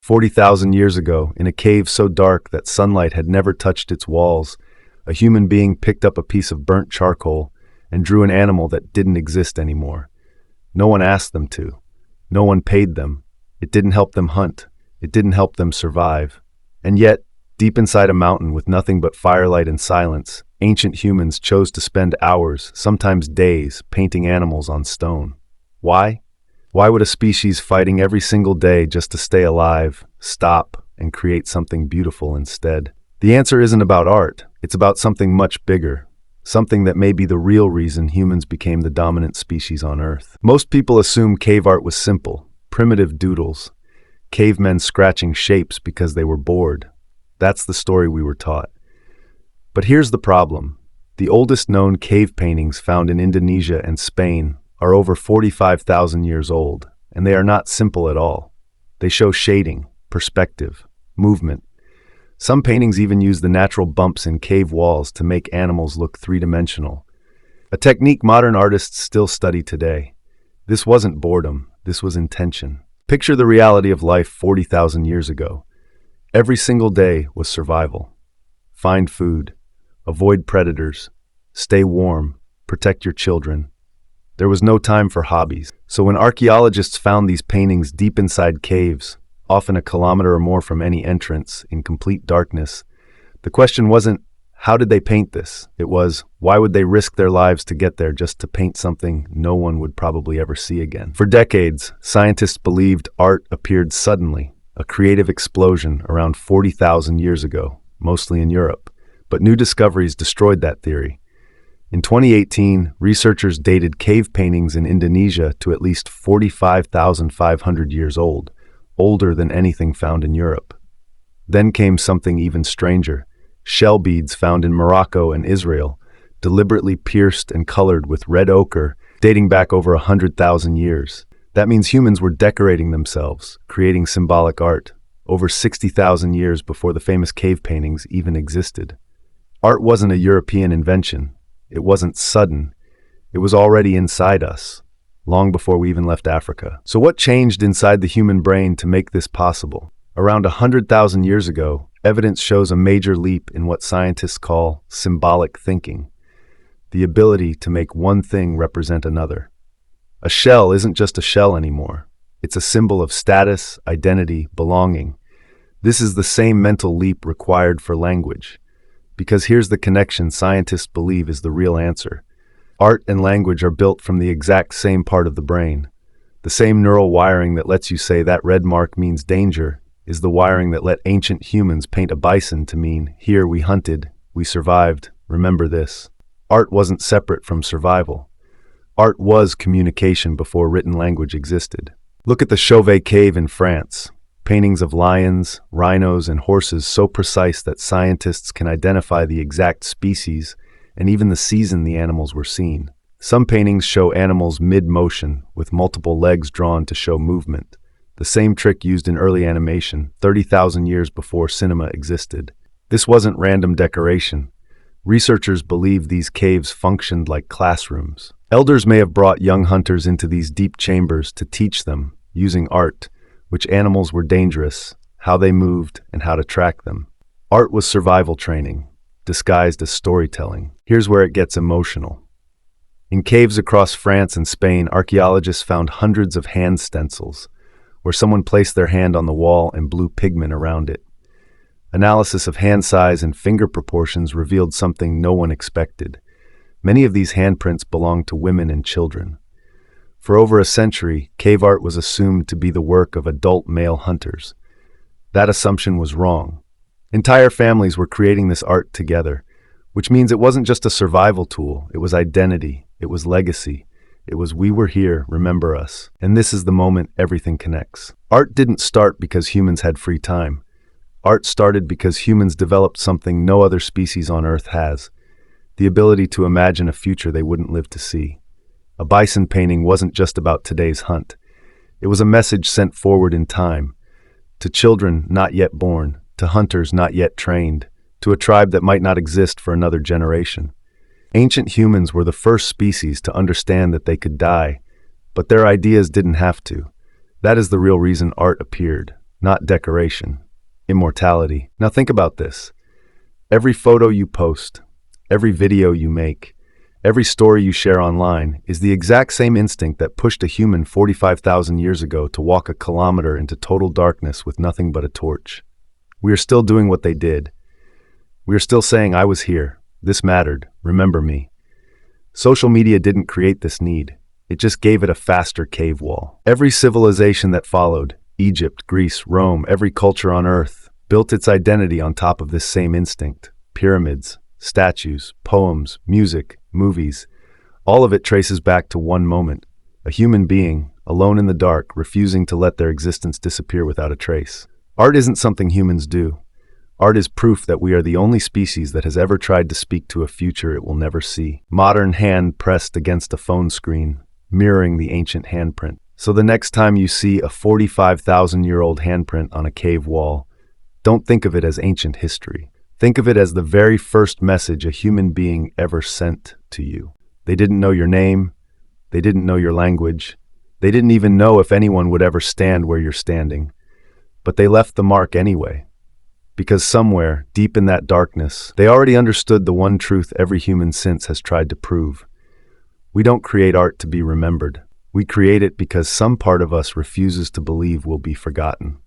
40,000 years ago, in a cave so dark that sunlight had never touched its walls, a human being picked up a piece of burnt charcoal and drew an animal that didn't exist anymore. No one asked them to. No one paid them. It didn't help them hunt. It didn't help them survive. And yet, deep inside a mountain with nothing but firelight and silence, ancient humans chose to spend hours, sometimes days, painting animals on stone. Why? Why would a species fighting every single day just to stay alive stop and create something beautiful instead? The answer isn't about art. It's about something much bigger, something that may be the real reason humans became the dominant species on Earth. Most people assume cave art was simple, primitive doodles, cavemen scratching shapes because they were bored. That's the story we were taught. But here's the problem. The oldest known cave paintings found in Indonesia and Spain are over 45,000 years old, and they are not simple at all. They show shading, perspective, movement. Some paintings even use the natural bumps in cave walls to make animals look three-dimensional, a technique modern artists still study today. This wasn't boredom, this was intention. Picture the reality of life 40,000 years ago. Every single day was survival. Find food, avoid predators, stay warm, protect your children. There was no time for hobbies. So when archaeologists found these paintings deep inside caves, often a kilometer or more from any entrance, in complete darkness, the question wasn't, how did they paint this? It was, why would they risk their lives to get there just to paint something no one would probably ever see again? For decades, scientists believed art appeared suddenly, a creative explosion around 40,000 years ago, mostly in Europe. But new discoveries destroyed that theory. In 2018, researchers dated cave paintings in Indonesia to at least 45,500 years old, older than anything found in Europe. Then came something even stranger: shell beads found in Morocco and Israel, deliberately pierced and colored with red ochre, dating back over 100,000 years. That means humans were decorating themselves, creating symbolic art, over 60,000 years before the famous cave paintings even existed. Art wasn't a European invention. It wasn't sudden. It was already inside us, long before we even left Africa. So what changed inside the human brain to make this possible? Around 100,000 years ago, evidence shows a major leap in what scientists call symbolic thinking, the ability to make one thing represent another. A shell isn't just a shell anymore. It's a symbol of status, identity, belonging. This is the same mental leap required for language. Because here's the connection scientists believe is the real answer. Art and language are built from the exact same part of the brain. The same neural wiring that lets you say that red mark means danger is the wiring that let ancient humans paint a bison to mean, here we hunted, we survived, remember this. Art wasn't separate from survival. Art was communication before written language existed. Look at the Chauvet Cave in France. Paintings of lions, rhinos, and horses so precise that scientists can identify the exact species and even the season the animals were seen. Some paintings show animals mid-motion, with multiple legs drawn to show movement, the same trick used in early animation, 30,000 years before cinema existed. This wasn't random decoration. Researchers believe these caves functioned like classrooms. Elders may have brought young hunters into these deep chambers to teach them, using art, which animals were dangerous, how they moved, and how to track them. Art was survival training, disguised as storytelling. Here's where it gets emotional. In caves across France and Spain, archaeologists found hundreds of hand stencils, where someone placed their hand on the wall and blew pigment around it. Analysis of hand size and finger proportions revealed something no one expected. Many of these handprints belonged to women and children. For over a century, cave art was assumed to be the work of adult male hunters. That assumption was wrong. Entire families were creating this art together, which means it wasn't just a survival tool, it was identity, it was legacy, it was we were here, remember us. And this is the moment everything connects. Art didn't start because humans had free time. Art started because humans developed something no other species on Earth has, the ability to imagine a future they wouldn't live to see. A bison painting wasn't just about today's hunt. It was a message sent forward in time, to children not yet born, to hunters not yet trained, to a tribe that might not exist for another generation. Ancient humans were the first species to understand that they could die, but their ideas didn't have to. That is the real reason art appeared. not decoration. Immortality. Now think about this. Every photo you post, every video you make, every story you share online is the exact same instinct that pushed a human 45,000 years ago to walk a kilometer into total darkness with nothing but a torch. We are still doing what they did. We are still saying, I was here. This mattered. Remember me. Social media didn't create this need. It just gave it a faster cave wall. Every civilization that followed, Egypt, Greece, Rome, every culture on Earth, built its identity on top of this same instinct. Pyramids, statues, poems, music, movies, all of it traces back to one moment. A human being, alone in the dark, refusing to let their existence disappear without a trace. Art isn't something humans do. Art is proof that we are the only species that has ever tried to speak to a future it will never see. Modern hand pressed against a phone screen, mirroring the ancient handprint. So the next time you see a 45,000-year-old handprint on a cave wall, don't think of it as ancient history. Think of it as the very first message a human being ever sent to you. They didn't know your name. They didn't know your language. They didn't even know if anyone would ever stand where you're standing. But they left the mark anyway. Because somewhere, deep in that darkness, they already understood the one truth every human since has tried to prove. We don't create art to be remembered. We create it because some part of us refuses to believe we'll be forgotten.